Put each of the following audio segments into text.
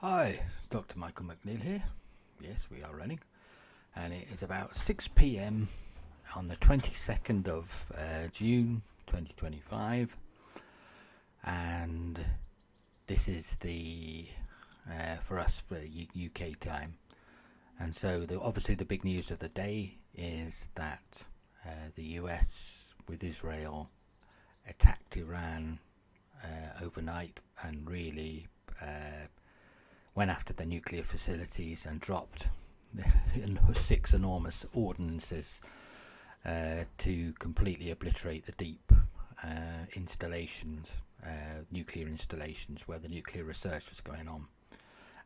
Hi, it's Dr. Michael McNeil here. Yes, we are running, and it is about 6 p.m. on the 22nd of June 2025, and this is the for us for UK time. And so, obviously, the big news of the day is that the US with Israel attacked Iran overnight and really went after the nuclear facilities and dropped 6 enormous ordnances to completely obliterate the deep installations, nuclear installations where the nuclear research was going on.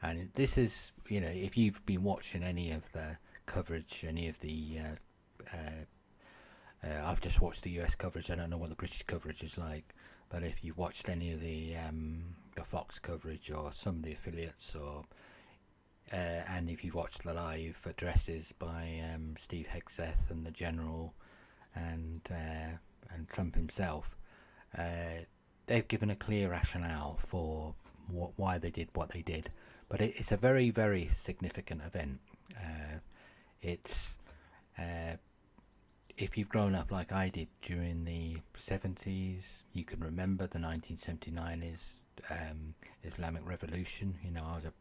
And this is, if you've been watching any of the coverage, any of the I've just watched the US coverage. I don't know what the British coverage is like, but if you've watched any of the Fox coverage or some of the affiliates, or and if you've watched the live addresses by Steve Hegseth and the General and Trump himself, they've given a clear rationale for why they did what they did. But it's a very, very significant event. It's if you've grown up like I did during the 70s, you can remember the 1979 Islamic Revolution.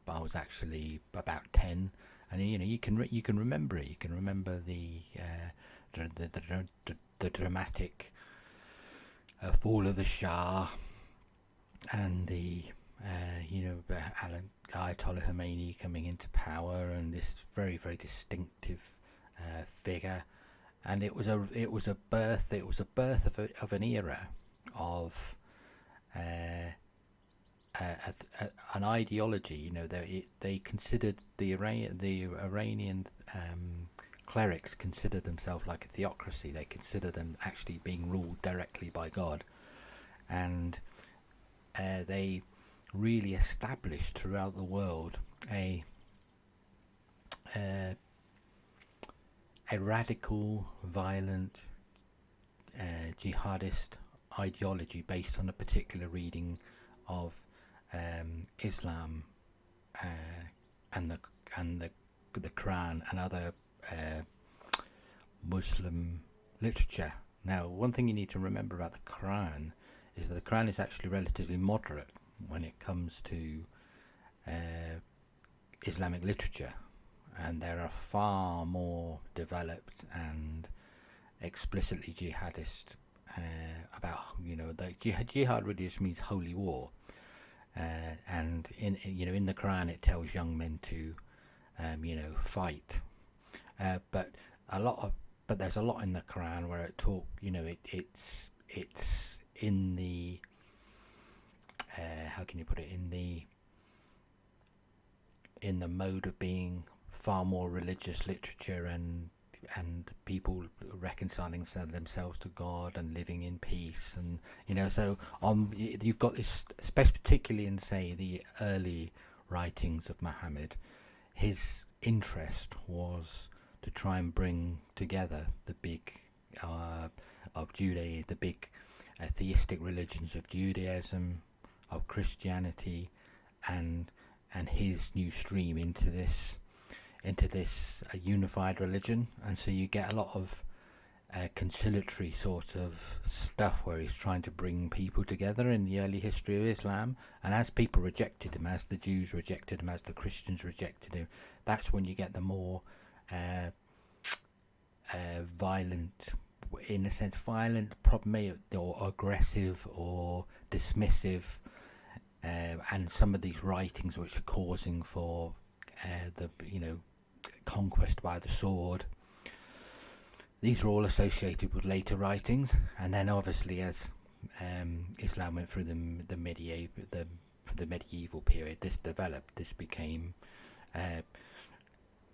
I was actually about 10, and you can remember it. You can remember the dramatic fall of the Shah and the Ayatollah Khomeini coming into power, and this very, very distinctive figure. And it was a birth of an era of an ideology. They considered the Iranian clerics considered themselves like a theocracy. They considered them actually being ruled directly by God, and they really established throughout the world a radical, violent, jihadist ideology based on a particular reading of Islam and the Quran and other Muslim literature. Now, one thing you need to remember about the Quran is that the Quran is actually relatively moderate when it comes to Islamic literature, and there are far more developed and explicitly jihadist about the jihad really just means holy war, and in the Quran it tells young men to fight, but there's a lot in the Quran where it it's in the how can you put it, in the mode of being far more religious literature, and people reconciling themselves to God and living in peace, and so you've got this, especially particularly in, say, the early writings of Muhammad. His interest was to try and bring together the big of Judaism, the big theistic religions of Judaism, of Christianity, and his new stream into this unified religion. And so you get a lot of conciliatory sort of stuff where he's trying to bring people together in the early history of Islam. And as people rejected him, as the Jews rejected him, as the Christians rejected him, that's when you get the more violent, in a sense, probably, or aggressive or dismissive, and some of these writings which are causing for the conquest by the sword. These are all associated with later writings, and then obviously as Islam went through the medieval period, this developed. This became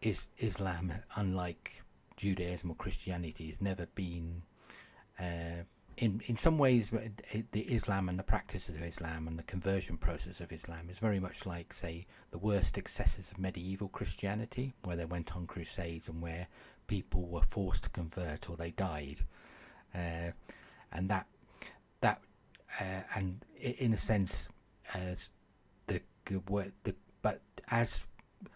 Islam, unlike Judaism or Christianity, has never been in some ways, the Islam and the practices of Islam and the conversion process of Islam is very much like, say, the worst excesses of medieval Christianity, where they went on crusades and where people were forced to convert or they died, and and in a sense, the but as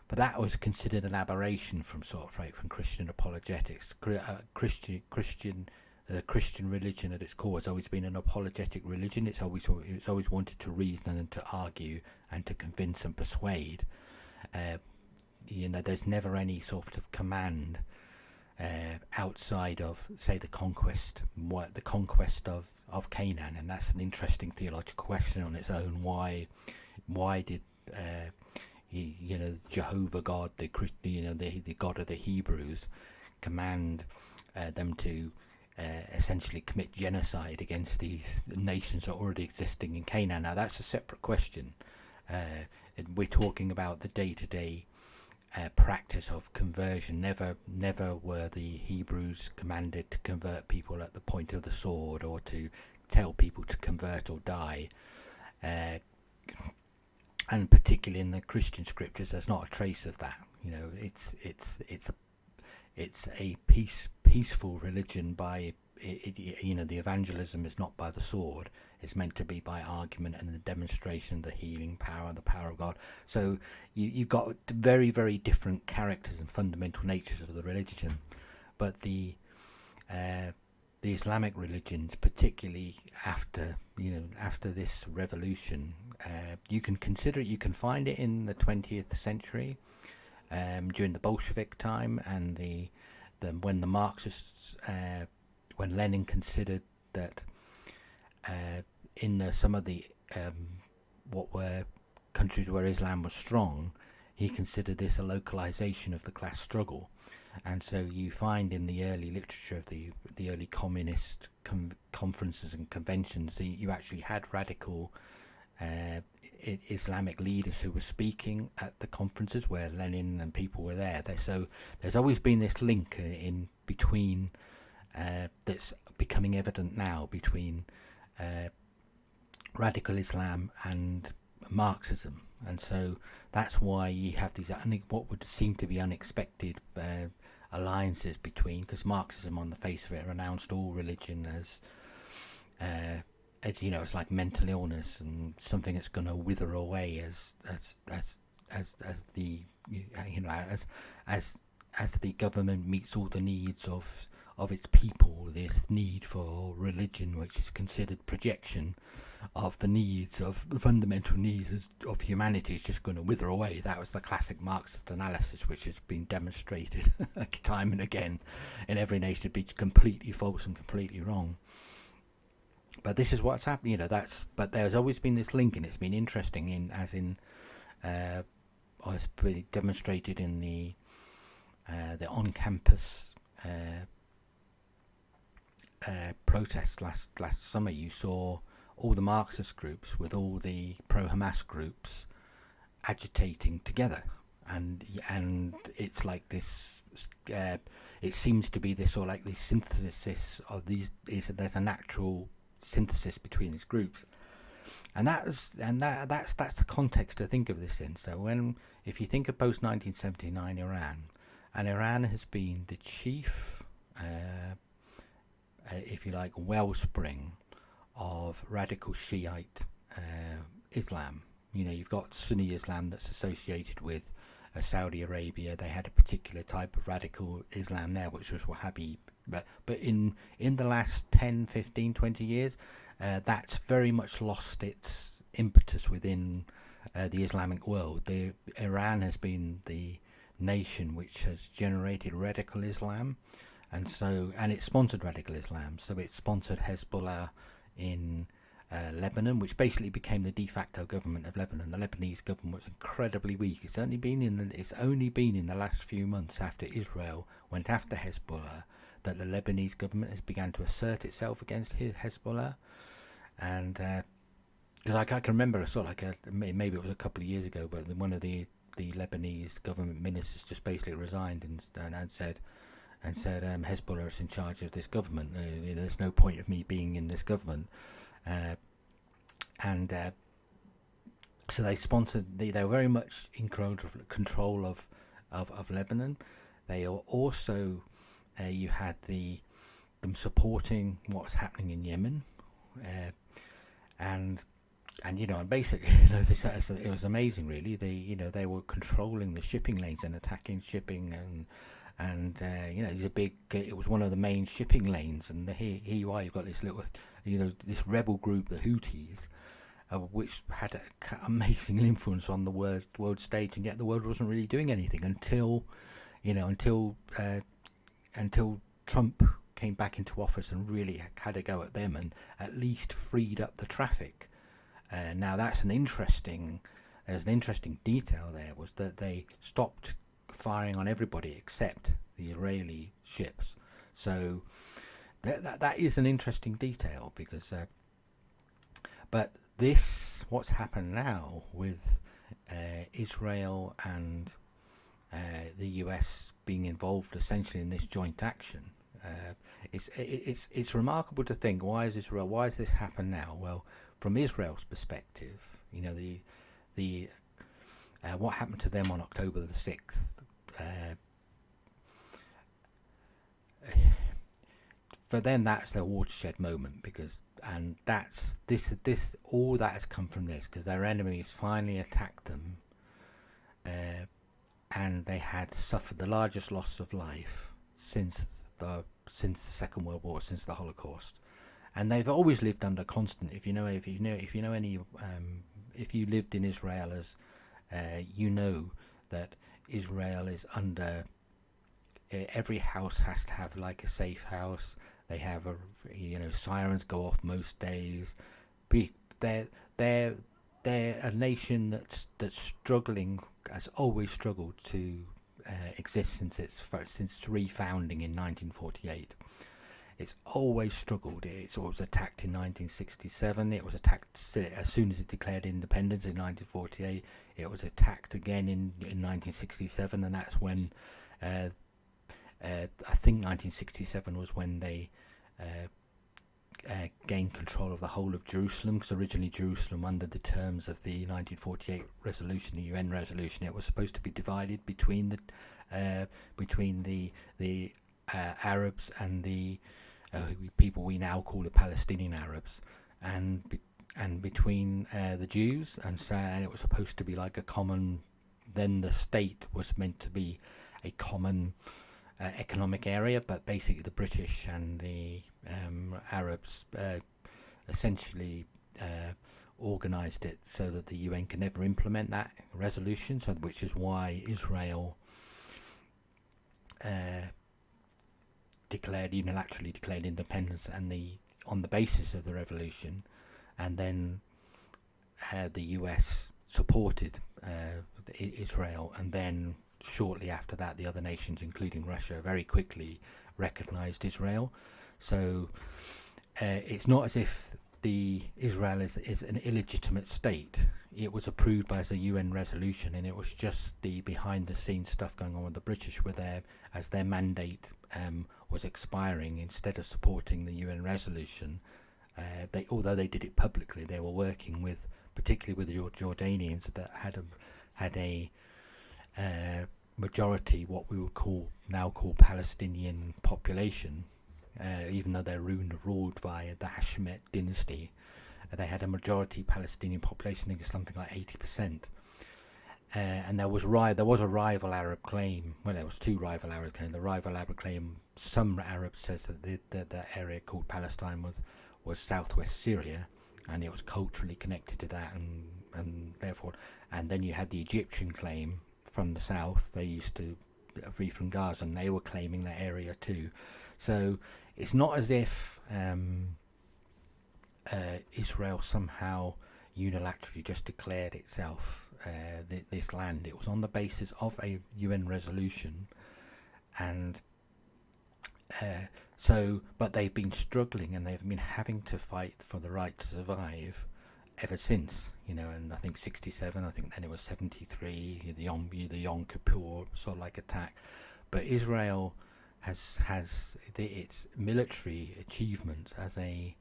but that was considered an aberration from sort of like from Christian apologetics. The Christian religion at its core has always been an apologetic religion. It's always wanted to reason and to argue and to convince and persuade. Uh, there's never any sort of command outside of, say, the conquest of Canaan, and that's an interesting theological question on its own. Why did Jehovah God, the God of the Hebrews, command them to essentially commit genocide against these nations that are already existing in Canaan? Now that's a separate question. We're talking about the day-to-day practice of conversion. Never were the Hebrews commanded to convert people at the point of the sword, or to tell people to convert or die. And particularly in the Christian scriptures, there's not a trace of that. It's a peaceful religion. The evangelism is not by the sword. It's meant to be by argument and the demonstration, the healing power, the power of God. So you've got very, very different characters and fundamental natures of the religion. But the Islamic religions, particularly after this revolution, you can find it in the 20th century, during the Bolshevik time, and when the Marxists, when Lenin considered that in some of the what were countries where Islam was strong, he considered this a localization of the class struggle. And so you find in the early literature of the early communist conferences and conventions, you actually had radical Islamic leaders who were speaking at the conferences where Lenin and people were there. So there's always been this link in between that's becoming evident now between radical Islam and Marxism. And so that's why you have these what would seem to be unexpected alliances between, because Marxism on the face of it renounced all religion as it's like mental illness and something that's going to wither away as the government meets all the needs of its people. This need for religion, which is considered projection of the needs of the fundamental needs of humanity, is just going to wither away. That was the classic Marxist analysis, which has been demonstrated time and again in every nation to be completely false and completely wrong. But this is what's happening. But there's always been this link, and it's been interesting as been demonstrated in the on-campus protests last summer. You saw all the Marxist groups with all the pro-Hamas groups agitating together, and it's like this. It seems to be this, or like this synthesis of these. There's a natural synthesis between these groups, and that's the context to think of this in. So if you think of post 1979 Iran, and Iran has been the chief, if you like, wellspring of radical Shiite Islam. You've got Sunni Islam that's associated with Saudi Arabia. They had a particular type of radical Islam there, which was Wahhabi. But in the last 10, 15, 20 years, that's very much lost its impetus within the Islamic world. Iran has been the nation which has generated radical Islam, and it sponsored radical Islam. So it sponsored Hezbollah in Lebanon, which basically became the de facto government of Lebanon. The Lebanese government was incredibly weak. It's only been in the last few months, after Israel went after Hezbollah, that the Lebanese government has begun to assert itself against Hezbollah. And because I can remember, maybe it was a couple of years ago, but one of the Lebanese government ministers just basically resigned and said Hezbollah is in charge of this government. There's no point of me being in this government. So they sponsored. They were very much in control of Lebanon. They are also you had them supporting what's happening in Yemen, and and and basically, it was amazing, really. They were controlling the shipping lanes and attacking shipping, and these are big. It was one of the main shipping lanes, and here you are. You've got this little, this rebel group, the Houthis, which had an amazing influence on the world stage, and yet the world wasn't really doing anything until, you know, until uh, until Trump came back into office and really had a go at them and at least freed up the traffic. Now that's there's an interesting detail there, was that they stopped firing on everybody except the Israeli ships. So that is an interesting detail, because but what's happened now with Israel and the US being involved essentially in this joint action. It's remarkable to think, why has this happened now? Well, from Israel's perspective, the what happened to them on October the 6th, for them that's their watershed moment, because and that's this all that has come from this, because their enemies finally attacked them, uh, and they had suffered the largest loss of life since the Second World War, since the Holocaust. And they've always lived under constant. If you know any, if you lived in Israel, as you know that Israel is under. Every house has to have like a safe house. They have sirens go off most days. They're they're they're a nation that's struggling, has always struggled to exist since its refounding in 1948. It's always struggled. It was attacked in 1967. It was attacked as soon as it declared independence in 1948. It was attacked again in 1967, and that's when I think 1967 was when they gained control of the whole of Jerusalem, because originally Jerusalem, under the terms of the 1948 resolution, the UN resolution, it was supposed to be divided between the Arabs and the people we now call the Palestinian Arabs, and between the Jews, and it was supposed to be like a common. Then the state was meant to be a common economic area, but basically the British and the Arabs essentially organised it so that the UN can never implement that resolution. So, which is why Israel unilaterally declared independence, and on the basis of the revolution, and then the US supported Israel, and then shortly after that the other nations, including Russia, very quickly recognized Israel. So it's not as if Israel is an illegitimate state. It was approved by as a UN resolution, and it was just the behind the scenes stuff going on with the British, as their mandate was expiring. Instead of supporting the UN resolution, although they did it publicly, they were working with, particularly with the Jordanians, that had a majority, what we would now call Palestinian population, even though they're ruled by the Hashemite dynasty. They had a majority Palestinian population. I think it's something like 80%. And there was a rival Arab claim. Well, there was two rival Arab claims. The rival Arab claim, some Arabs says that the area called Palestine was southwest Syria, and it was culturally connected to that, and therefore. And then you had the Egyptian claim from the south. They used to free from Gaza, and they were claiming that area too. So it's not as if Israel somehow unilaterally just declared itself this land. It was on the basis of a UN resolution, and but they've been struggling, and they've been having to fight for the right to survive ever since. And I think 67, I think then it was 73, the Yom Kippur sort of like attack. But Israel has its military achievements as a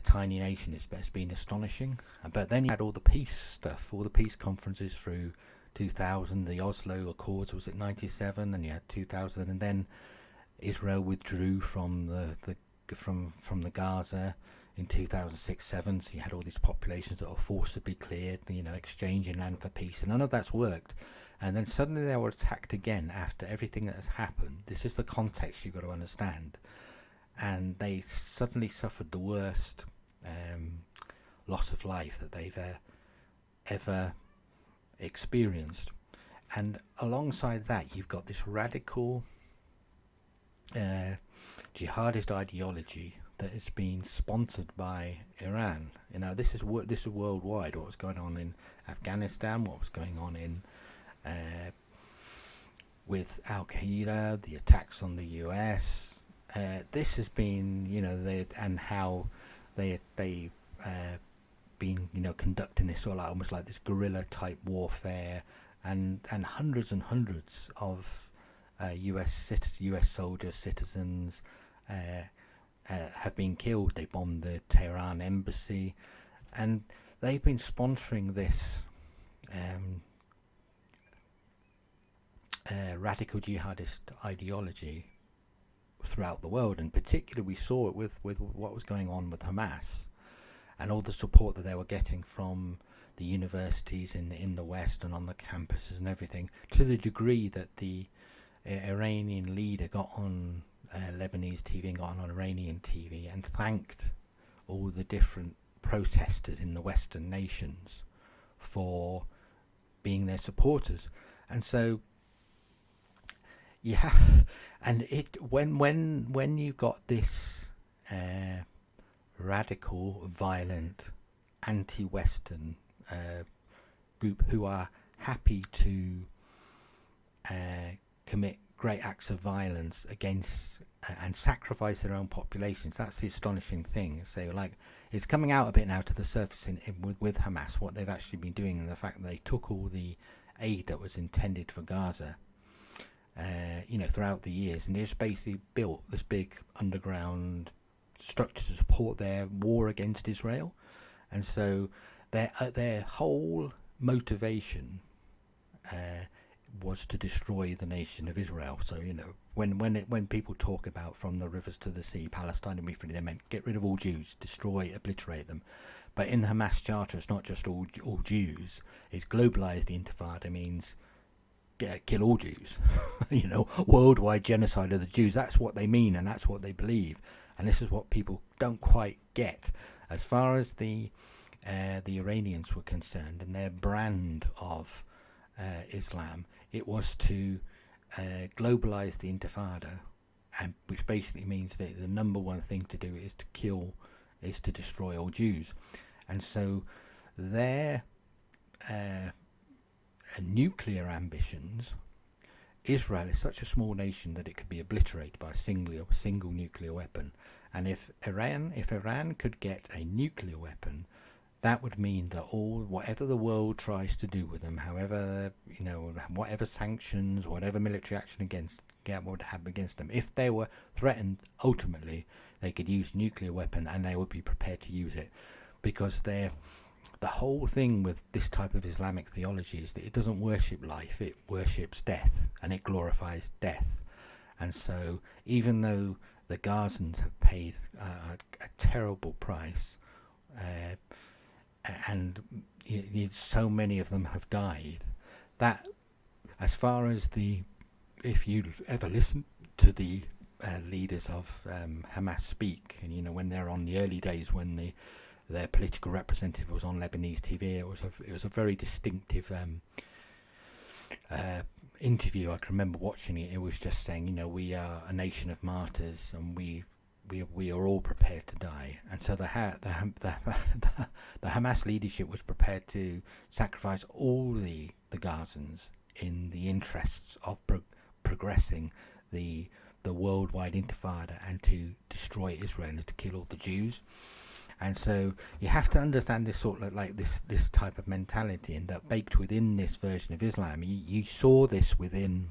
tiny nation has been astonishing. But then you had all the peace stuff, all the peace conferences through 2000, the Oslo Accords was at 97, then you had 2000, and then Israel withdrew from the Gaza in 2006-7. So you had all these populations that were forcibly cleared, exchanging land for peace, and none of that's worked. And then suddenly they were attacked again after everything that has happened. This is the context you've got to understand. And they suddenly suffered the worst loss of life that they've ever experienced. And alongside that, you've got this radical jihadist ideology that has been sponsored by Iran. This is worldwide. What was going on in Afghanistan? What was going on in with Al Qaeda? The attacks on the US. This has been, and how they been, conducting this sort of almost like this guerrilla type warfare, and hundreds and hundreds of US soldiers, citizens have been killed. They bombed the Tehran embassy, and they've been sponsoring this radical jihadist ideology throughout the world. And particularly we saw it with what was going on with Hamas, and all the support that they were getting from the universities in the West and on the campuses and everything, to the degree that the Iranian leader got on Lebanese TV and got on Iranian TV and thanked all the different protesters in the Western nations for being their supporters. And so and when you've got this radical, violent, anti-Western group who are happy to commit great acts of violence against and sacrifice their own populations, that's the astonishing thing. So, it's coming out a bit now to the surface with Hamas, what they've actually been doing, and the fact that they took all the aid that was intended for Gaza, throughout the years, and they just basically built this big underground structure to support their war against Israel. And so their whole motivation was to destroy the nation of Israel. So when people talk about from the rivers to the sea, Palestine immediately, they meant get rid of all Jews, destroy, obliterate them. But in the Hamas charter, it's not just all Jews. It's globalized. The Intifada means kill all Jews. Worldwide genocide of the Jews. That's what they mean, and that's what they believe. And this is what people don't quite get. As far as the Iranians were concerned, and their brand of Islam, it was to globalize the Intifada, and which basically means that the number one thing to do is to destroy all Jews. And so their nuclear ambitions, Israel is such a small nation that it could be obliterated by a single nuclear weapon. And if Iran could get a nuclear weapon, that would mean that whatever the world tries to do with them, however, whatever sanctions, whatever military action would have against them, if they were threatened, ultimately they could use nuclear weapon, and they would be prepared to use it, because the whole thing with this type of Islamic theology is that it doesn't worship life, it worships death, and it glorifies death. And so even though the Gazans have paid a terrible price, and so many of them have died, that as far as if you ever listen to the leaders of Hamas speak, and when they're on the early days when their political representative was on Lebanese TV, it was a very distinctive interview. I can remember watching it. It was just saying, we are a nation of martyrs, and we are all prepared to die. And so the Hamas leadership was prepared to sacrifice all the Gazans in the interests of progressing the worldwide Intifada and to destroy Israel and to kill all the Jews. And so you have to understand this sort of this type of mentality, and that baked within this version of Islam. You saw this within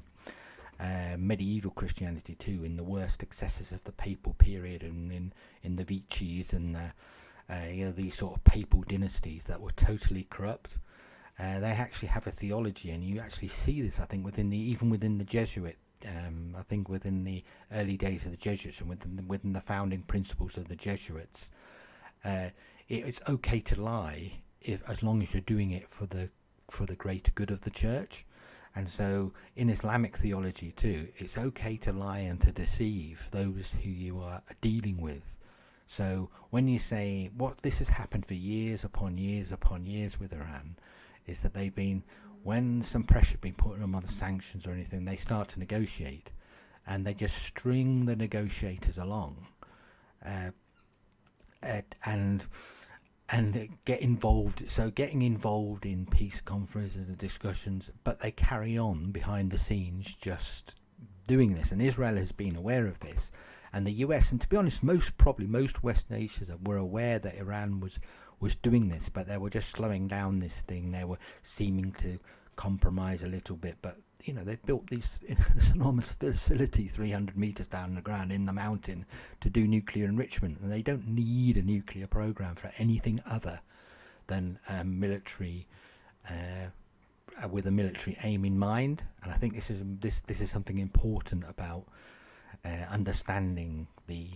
medieval Christianity too, in the worst excesses of the papal period, and in the Vichy's and these sort of papal dynasties that were totally corrupt. They actually have a theology, and you actually see this, I think, even within the Jesuit. I think within the early days of the Jesuits, and within the founding principles of the Jesuits. uh, it's okay to lie if as long as you're doing it for the greater good of the church. And so in Islamic theology too, it's okay to lie and to deceive those who you are dealing with. So when you say what this has happened for years upon years upon years with Iran, is that they've been, when some pressure has been put on them on the sanctions or anything, they start to negotiate, and they just string the negotiators along, uh, and get involved. So getting involved in peace conferences and discussions, but they carry on behind the scenes just doing this. And Israel has been aware of this, and the US, and to be honest, most West nations were aware that Iran was doing this, but they were just slowing down this thing. They were seeming to compromise a little bit, but they built this enormous facility 300 meters down the ground in the mountain to do nuclear enrichment, and they don't need a nuclear program for anything other than military, with a military aim in mind. And I think this is something important about understanding the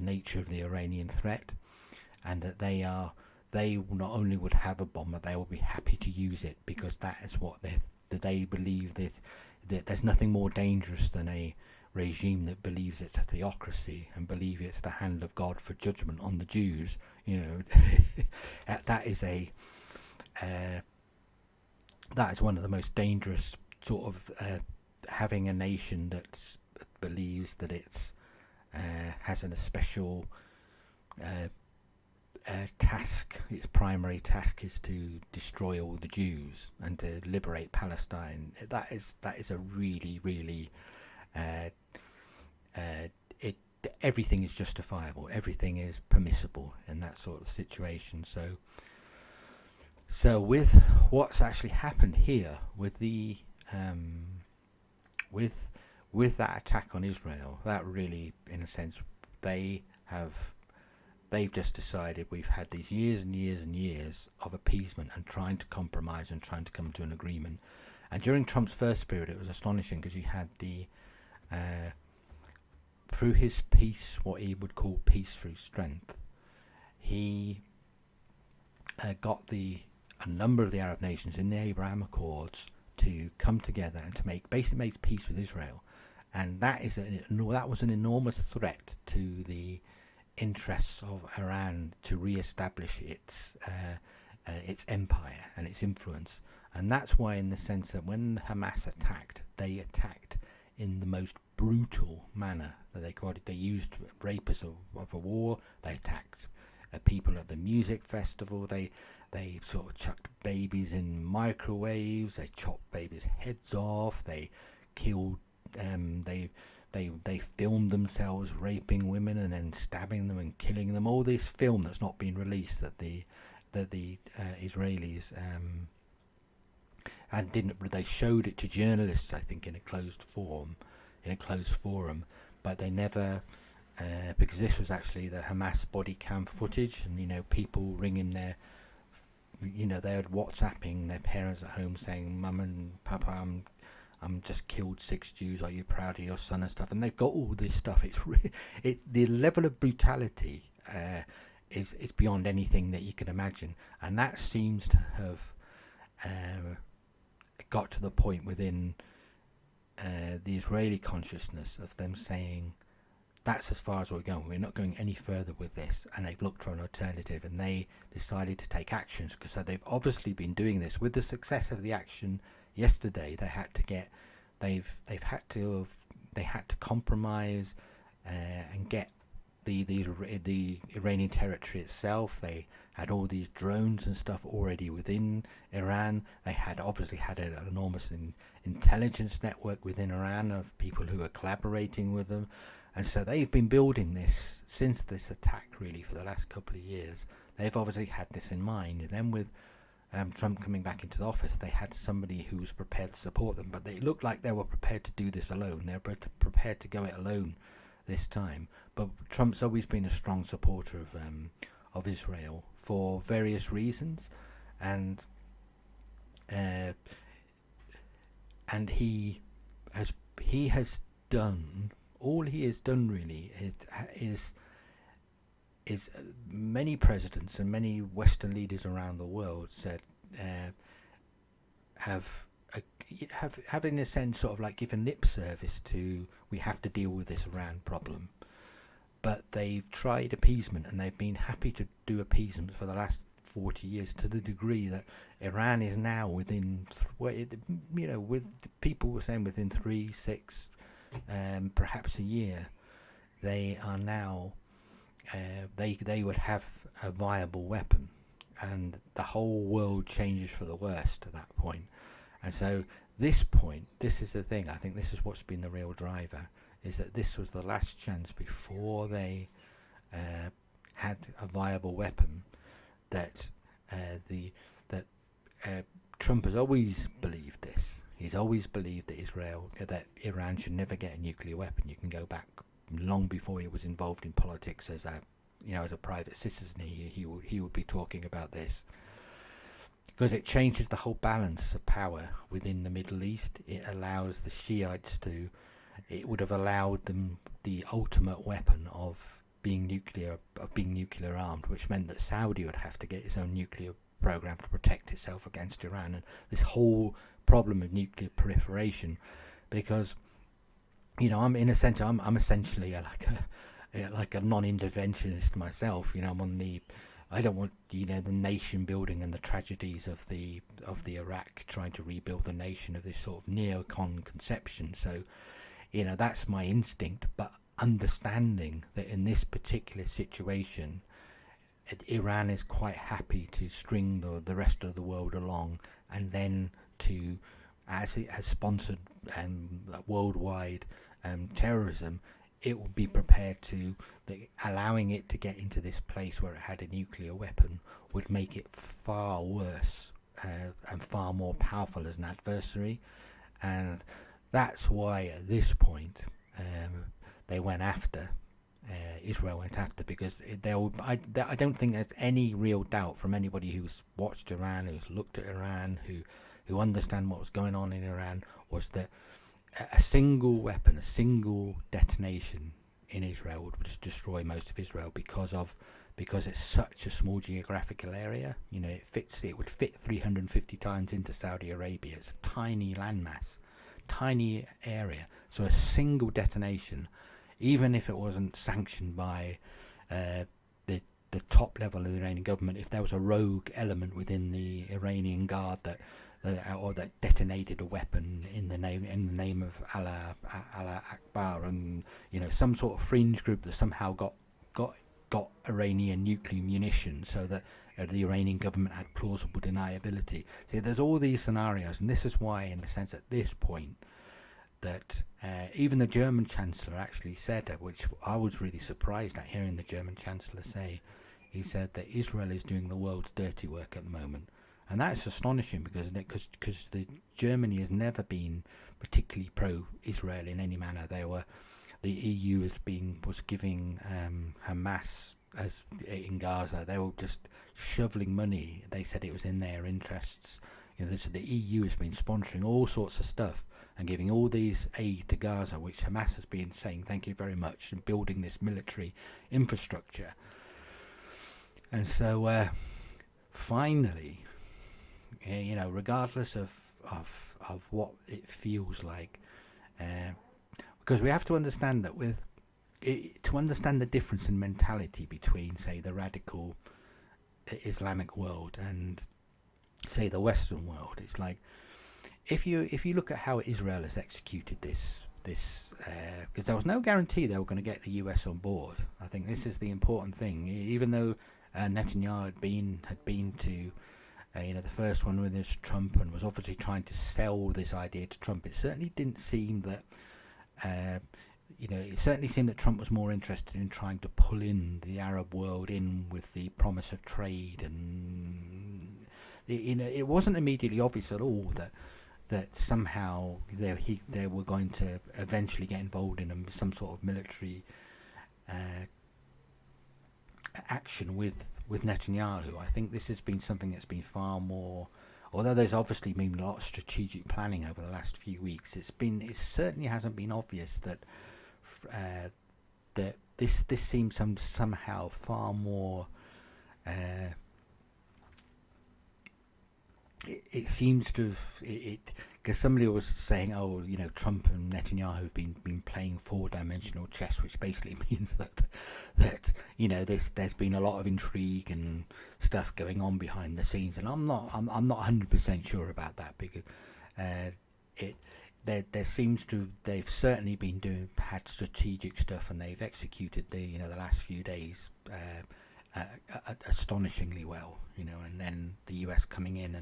nature of the Iranian threat, and that they not only would have a bomb, but they will be happy to use it, because that is what they believe, that there's nothing more dangerous than a regime that believes it's a theocracy and believe it's the hand of God for judgment on the Jews. That is one of the most dangerous sort of having a nation that believes that it's has a special task. Its primary task is to destroy all the Jews and to liberate Palestine. That is a really, really everything is justifiable, everything is permissible in that sort of situation. So with what's actually happened here with the with that attack on Israel, that really, in a sense, they've just decided we've had these years and years and years of appeasement and trying to compromise and trying to come to an agreement. And during Trump's first period, it was astonishing, because you had through his peace, what he would call peace through strength, he got a number of the Arab nations in the Abraham Accords to come together and to basically make peace with Israel. And that was an enormous threat to the interests of Iran to re-establish its empire and its influence. And that's why, in the sense that when Hamas attacked, they attacked in the most brutal manner that they could. They used rape as a war. They attacked people at the music festival. They sort of chucked babies in microwaves. They chopped babies' heads off. They killed. They filmed themselves raping women and then stabbing them and killing them. All this film that's not been released that the Israelis and didn't. They showed it to journalists, I think, in a closed forum, but they never. Because this was actually the Hamas body cam footage, and people ringing they were WhatsApping their parents at home saying, "Mum and Papa, I'm just killed 6 Jews. Are you proud of your son?" and stuff. And they've got all this stuff. The level of brutality is beyond anything that you can imagine, and that seems to have got to the point within the Israeli consciousness of them saying, that's as far as we're going. We're not going any further with this. And they've looked for an alternative, and they decided to take actions, because they've obviously been doing this. With the success of the action yesterday, they had to compromise and get the Iranian territory itself. They had all these drones and stuff already within Iran. They had obviously had an enormous intelligence network within Iran of people who are collaborating with them. And so they've been building this since this attack, really, for the last couple of years. They've obviously had this in mind. And then with Trump coming back into the office, they had somebody who was prepared to support them. But they looked like they were prepared to do this alone. They were prepared to go it alone this time. But Trump's always been a strong supporter of Israel for various reasons. And he has done... all he has done really is is many presidents and many Western leaders around the world said uh, have have in a sense sort of like given lip service to we have to deal with this Iran problem, but they've tried appeasement and they've been happy to do appeasement for the last 40 years to the degree that Iran is now within, with people were saying within 3, 6, perhaps a year, they are now, they would have a viable weapon, and the whole world changes for the worst at that point. And so this is the thing. I think this is what's been the real driver, is that this was the last chance before they had a viable weapon. That the that Trump has always believed this. He's always believed that Iran should never get a nuclear weapon. You can go back long before he was involved in politics as a private citizen. He would be talking about this, because it changes the whole balance of power within the Middle East. It allows the Shiites to. It would have allowed them the ultimate weapon of being nuclear armed, which meant that Saudi would have to get its own nuclear program to protect itself against Iran, and this whole problem of nuclear proliferation. Because I'm essentially like a non-interventionist myself. I'm on the. I don't want the nation building and the tragedies of the Iraq trying to rebuild the nation of this sort of neocon conception. So that's my instinct, but understanding that in this particular situation, Iran is quite happy to string the rest of the world along, and then to, as it has sponsored worldwide terrorism, it will be prepared to, allowing it to get into this place where it had a nuclear weapon would make it far worse and far more powerful as an adversary. And that's why at this point they went after, Israel went after, because I don't think there's any real doubt from anybody who's watched Iran, who's looked at Iran, who understand what was going on in Iran, was that a single weapon, a single detonation in Israel would just destroy most of Israel, because it's such a small geographical area. It would fit 350 times into Saudi Arabia. It's a tiny landmass, tiny area. So a single detonation, even if it wasn't sanctioned by the top level of the Iranian government, if there was a rogue element within the Iranian guard that detonated a weapon in the name of Allah Akbar, and some sort of fringe group that somehow got Iranian nuclear munitions, so that the Iranian government had plausible deniability. See, there's all these scenarios, and this is why, in the sense, at this point, that even the German Chancellor actually said, which I was really surprised at hearing the German Chancellor say, he said that Israel is doing the world's dirty work at the moment. And that's astonishing, because the Germany has never been particularly pro-Israel in any manner. The EU was giving Hamas in Gaza. They were just shoveling money. They said it was in their interests. So the EU has been sponsoring all sorts of stuff and giving all these aid to Gaza, which Hamas has been saying thank you very much, and building this military infrastructure. And so finally, regardless of what it feels like, because we have to understand that to understand the difference in mentality between, say, the radical Islamic world and, say, the Western world, it's like if you look at how Israel has executed this, because there was no guarantee they were going to get the US on board. I think this is the important thing. Even though Netanyahu had been to the first one with this Trump, and was obviously trying to sell this idea to Trump, it certainly didn't seem that it certainly seemed that Trump was more interested in trying to pull in the Arab world in with the promise of trade, and it wasn't immediately obvious at all that somehow they were going to eventually get involved in some sort of military action with Netanyahu. I think this has been something that's been far more, although there's obviously been a lot of strategic planning over the last few weeks, it certainly hasn't been obvious that this seems somehow far more. Uh, it seems to have it because somebody was saying, oh, Trump and Netanyahu have been playing four-dimensional chess, which basically means that there's been a lot of intrigue and stuff going on behind the scenes, and I'm not 100% sure about that, because uh, it there seems to they've certainly had strategic stuff, and they've executed the last few days astonishingly well, and then the US coming in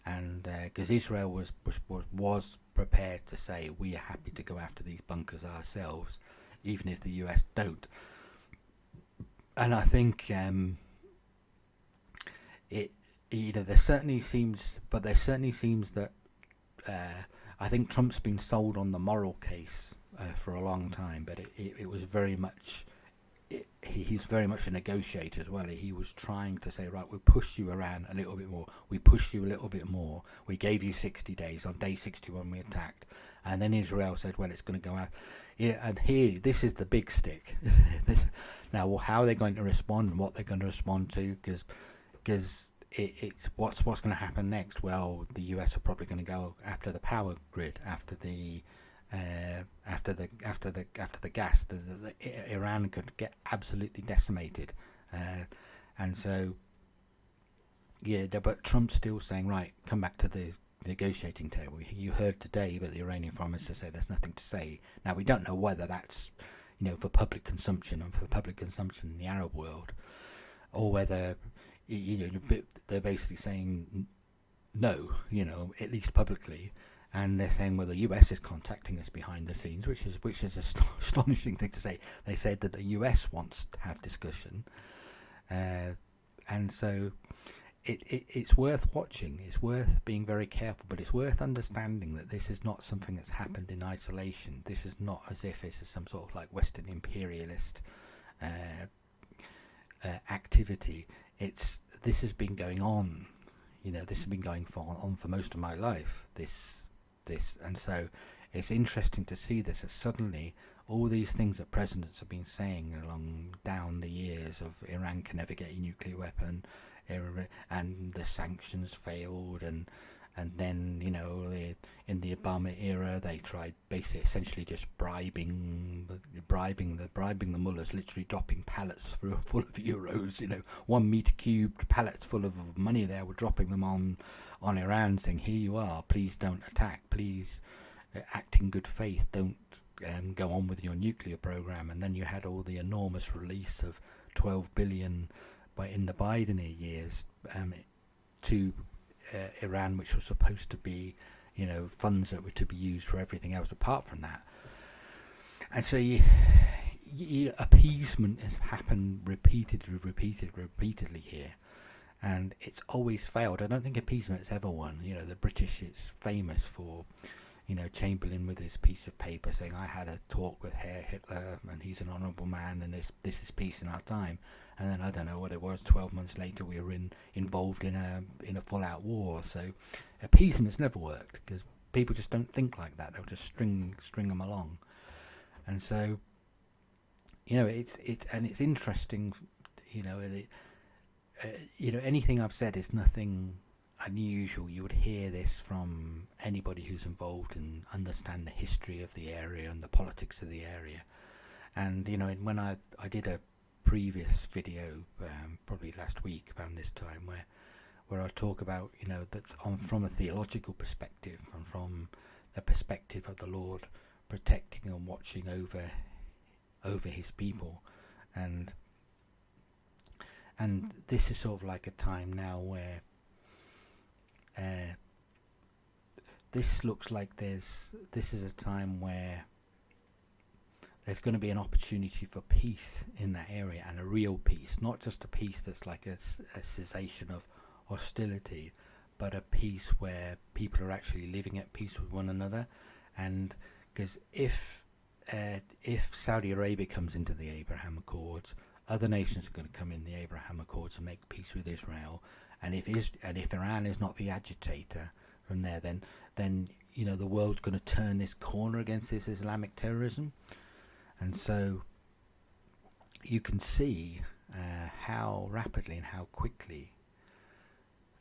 and because Israel was prepared to say, we are happy to go after these bunkers ourselves, even if the US don't. And I think it there certainly seems that I think Trump's been sold on the moral case for a long time, but it was very much. He's very much a negotiator as well. He was trying to say, right, we push you around a little bit more. We push you a little bit more. We gave you 60 days. On day 61, we attacked. And then Israel said, well, it's going to go out. Yeah, and this is the big stick. Now, well, how they're going to respond and what they're going to respond to, because it's what's going to happen next. Well, the US are probably going to go after the power grid, after the gas. Iran could get absolutely decimated, and so but Trump's still saying, right, come back to the negotiating table. You heard today that the Iranian foreign minister say there's nothing to say. Now, we don't know whether that's for public consumption in the Arab world, or whether they're basically saying no, at least publicly. And they're saying, well, the US is contacting us behind the scenes, which is an astonishing thing to say. They said that the US wants to have discussion, and so it's worth watching. It's worth being very careful, but it's worth understanding that this is not something that's happened in isolation. This is not as if this is some sort of like Western imperialist activity. This has been going on. This has been going on for most of my life. And so it's interesting to see this, as suddenly all these things that presidents have been saying along down the years of Iran can never get a nuclear weapon, and the sanctions failed, and then in the Obama era they tried basically essentially just bribing the mullahs, literally dropping pallets full of euros, 1 meter cubed pallets full of money. They were dropping them on Iran, saying, here you are, please don't attack, please act in good faith, don't go on with your nuclear program. And then you had all the enormous release of 12 billion in the Biden years to Iran, which was supposed to be funds that were to be used for everything else apart from that. And so appeasement has happened repeatedly here, and it's always failed. I don't think appeasement's ever won. The British is famous for Chamberlain with his piece of paper saying, I had a talk with Herr Hitler and he's an honourable man, and this is peace in our time. And then I don't know what it was, 12 months later we were involved in a full-out war. So appeasement's never worked, because people just don't think like that. They'll just string them along. And so it's interesting. Anything I've said is nothing unusual. You would hear this from anybody who's involved and understand the history of the area and the politics of the area. And when I did a previous video, probably last week around this time, where I talk about that from a theological perspective and from the perspective of the Lord protecting and watching over his people, and this is sort of like a time now where this looks like this is a time where there's going to be an opportunity for peace in that area, and a real peace, not just a peace that's like a cessation of hostility, but a peace where people are actually living at peace with one another. And because if Saudi Arabia comes into the Abraham Accords, other nations are going to come in the Abraham Accords and make peace with Israel. And if Iran is not the agitator from there, then the world's going to turn this corner against this Islamic terrorism. And so you can see how rapidly and how quickly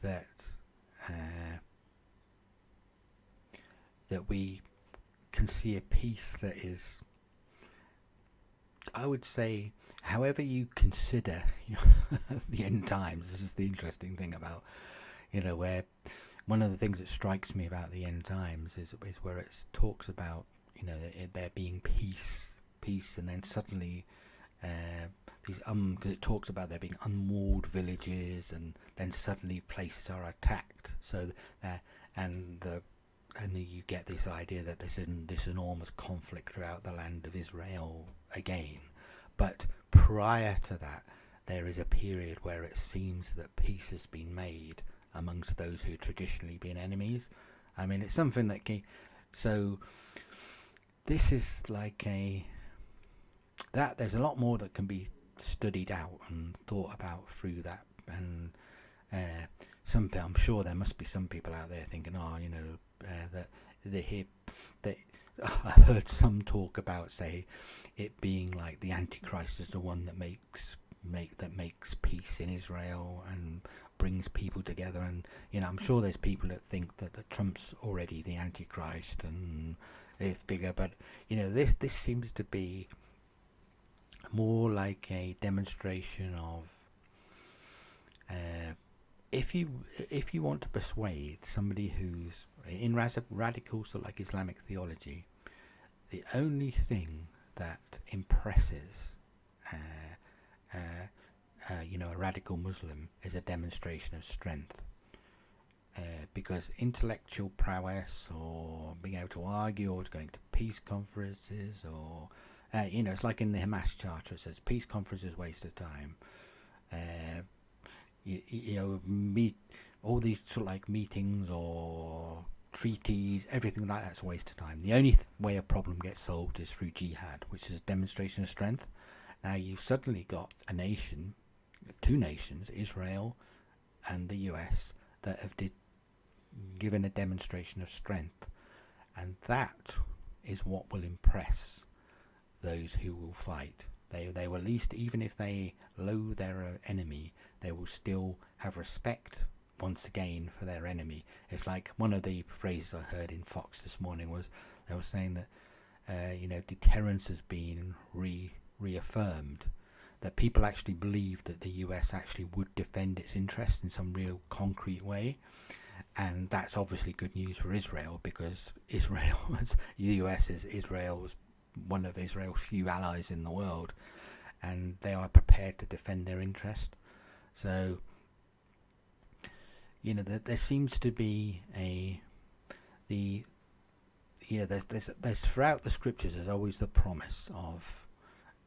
that uh, that we can see a peace that is, I would say, however you consider the end times. This is the interesting thing about, where one of the things that strikes me about the end times is where it talks about, there being peace, and then suddenly because it talks about there being unwalled villages, and then suddenly places are attacked. So and you get this idea that there's this enormous conflict throughout the land of Israel again. But prior to that, there is a period where it seems that peace has been made amongst those who traditionally been enemies. I mean, it's something that so this is like there's a lot more that can be studied out and thought about through that. And I'm sure there must be some people out there thinking, that they hear that I've heard some talk about, say, it being like the Antichrist is the one that makes peace in Israel and brings people together. And I'm sure there's people that think that Trump's already the Antichrist and figure, but this seems to be more like a demonstration of if you want to persuade somebody who's in radical sort of like Islamic theology, the only thing that impresses a radical Muslim is a demonstration of strength. Because intellectual prowess, or being able to argue, or going to peace conferences, or it's like in the Hamas Charter, it says peace conference is a waste of time. Meet all these sort of like meetings or treaties, everything like that's a waste of time. The only way a problem gets solved is through jihad, which is a demonstration of strength. Now you've suddenly got two nations, Israel and the US, that have given a demonstration of strength, and that is what will impress those who will fight. They will, at least, even if they loathe their enemy, they will still have respect once again for their enemy. It's like one of the phrases I heard in Fox this morning was they were saying that deterrence has been reaffirmed, that people actually believe that the US actually would defend its interests in some real concrete way. And that's obviously good news for Israel, because the US is one of Israel's few allies in the world, and they are prepared to defend their interest. So there seems to be there's throughout the scriptures there's always the promise of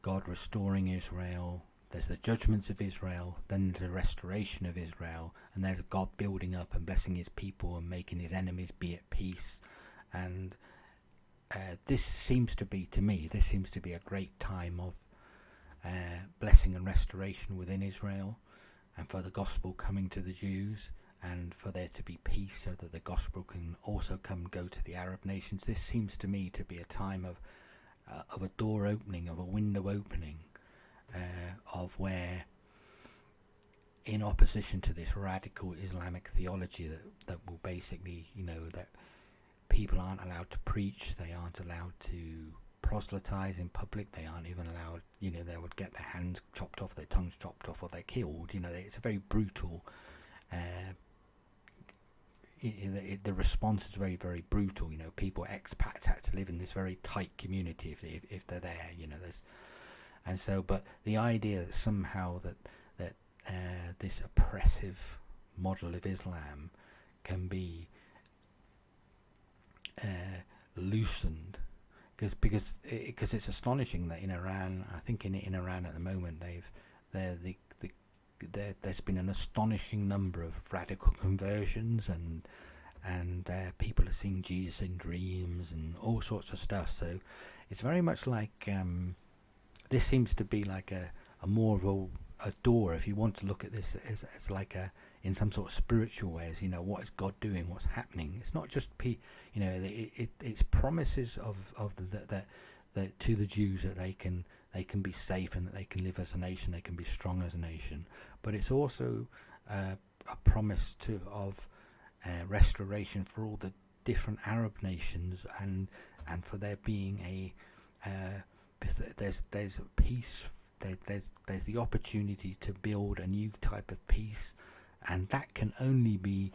God restoring Israel. There's the judgments of Israel, then there's the restoration of Israel, and there's God building up and blessing his people and making his enemies be at peace. And this seems to be a great time of blessing and restoration within Israel, and for the gospel coming to the Jews, and for there to be peace so that the gospel can also go to the Arab nations. This seems to me to be a time of a door opening, of a window opening, of where, in opposition to this radical Islamic theology that will basically, that people aren't allowed to preach, they aren't allowed to proselytize in public, they aren't even allowed, they would get their hands chopped off, their tongues chopped off, or they're killed. It's a very brutal, the response is very, very brutal. People, expats, had to live in this very tight community if they're there. And so, but the idea that somehow that this oppressive model of Islam can be loosened, because it's astonishing that in Iran, I think in Iran at the moment, there's been an astonishing number of radical conversions, and people are seeing Jesus in dreams and all sorts of stuff. So it's very much like this seems to be like a more of a door, if you want to look at this as like in some sort of spiritual way, as what is God doing, what's happening. It's not just it's promises of the to the Jews that they can be safe and that they can live as a nation, they can be strong as a nation. But it's also a promise of restoration for all the different Arab nations, and for there being there's peace. There's the opportunity to build a new type of peace, and that can only be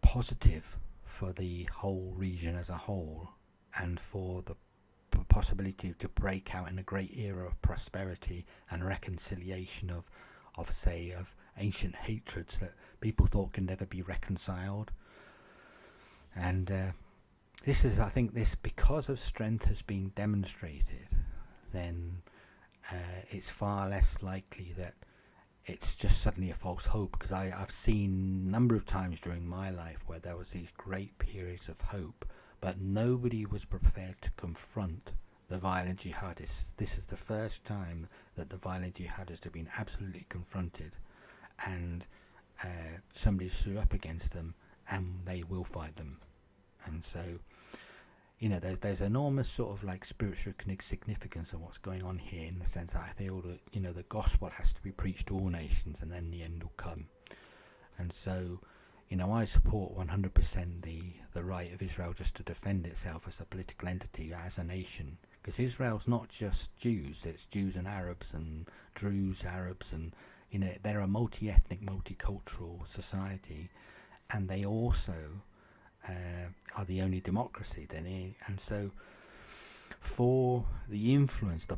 positive for the whole region as a whole, and for the possibility to break out in a great era of prosperity and reconciliation of ancient hatreds that people thought can never be reconciled. And I think this, because of strength has been demonstrated, then it's far less likely that it's just suddenly a false hope, because I've seen a number of times during my life where there was these great periods of hope, but nobody was prepared to confront the violent jihadists. This is the first time that the violent jihadists have been absolutely confronted, and somebody stood up against them, and they will fight them. And so, there's enormous sort of like spiritual significance of what's going on here, in the sense that I feel that the gospel has to be preached to all nations, and then the end will come. And so, I support 100% the right of Israel just to defend itself as a political entity, as a nation, because Israel's not just Jews; it's Jews and Arabs and Druze Arabs, and they're a multi-ethnic, multicultural society, and they also are the only democracy. And so, for the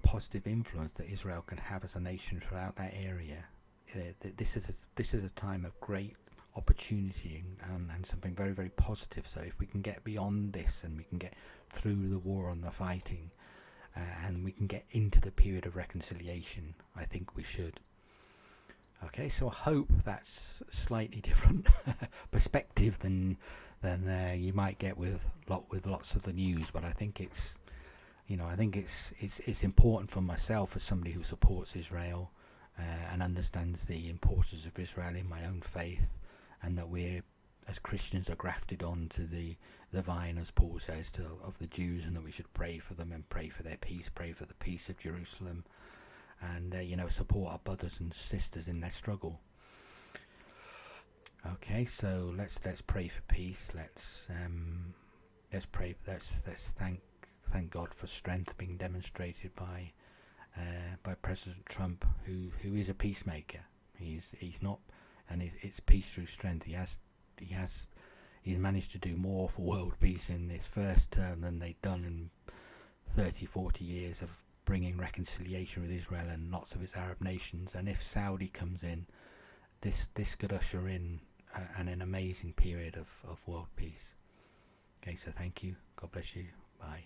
positive influence that Israel can have as a nation throughout that area, this is a time of great opportunity and something very, very positive. So if we can get beyond this, and we can get through the war and the fighting, and we can get into the period of reconciliation, I think we should. Okay, so I hope that's a slightly different perspective than you might get with lots of the news. But I think it's important for myself, as somebody who supports Israel and understands the importance of Israel in my own faith, and that we're, as Christians, are grafted onto the vine, as Paul says, of the Jews, and that we should pray for them and pray for their peace, pray for the peace of Jerusalem, and support our brothers and sisters in their struggle. Okay, so let's pray for peace. Let's pray. Let's thank God for strength being demonstrated by President Trump, who is a peacemaker. He's not, and it's peace through strength. He's managed to do more for world peace in this first term than they've done in 30-40 years of bringing reconciliation with Israel and lots of its Arab nations. And if Saudi comes in, this could usher in an amazing period of world peace. Okay, so thank you. God bless you. Bye.